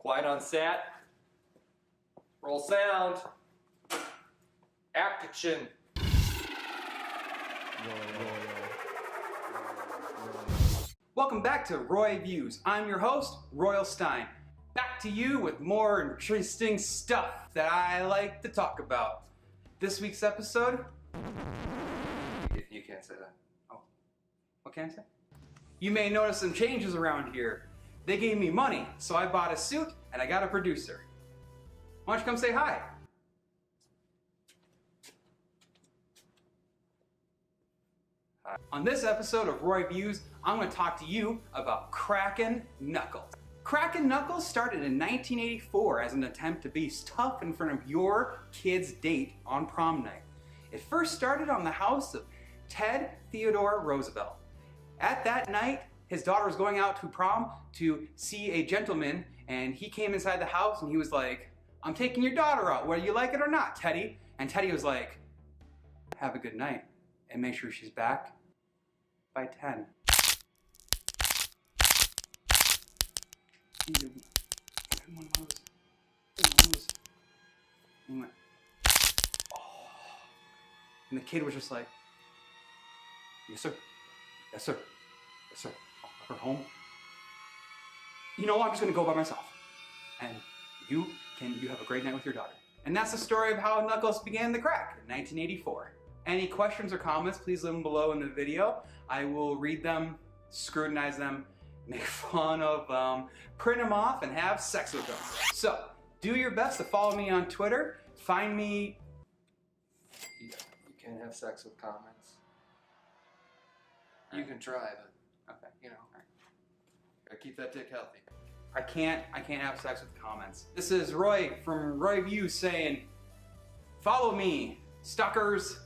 Quiet on set. Roll sound. Action. Welcome back to Royviews. I'm your host, Royal Stein. Back to you with more interesting stuff that I like to talk about. This week's episode... You can't say that. Oh, what can I say? You may notice some changes around here. They gave me money, so I bought a suit and I got a producer. Why don't you come say hi? Hi. On this episode of Royviews, I'm going to talk to you about cracking knuckles. Cracking knuckles started in 1984 as an attempt to be tough in front of your kid's date on prom night. It first started on the house of Ted Theodore Roosevelt. At that night, his daughter was going out to prom to see a gentleman, and he came inside the house and he was like, "I'm taking your daughter out, whether you like it or not, Teddy." And Teddy was like, "Have a good night, and make sure she's back by 10. And went, "Oh." And the kid was just like, "Yes, sir. Yes, sir. Yes, sir. I'll her home. You know what? I'm just gonna go by myself. And you have a great night with your daughter." And that's the story of how Knuckles began to crack in 1984. Any questions or comments, please leave them below in the video. I will read them, scrutinize them, make fun of them, print them off, and have sex with them. So, do your best to follow me on Twitter. Find me... You can't have sex with comments. You can try, but Okay. you know, gotta keep that dick healthy. I can't have sex with comments. This is Roy from Royviews saying, follow me, stalkers.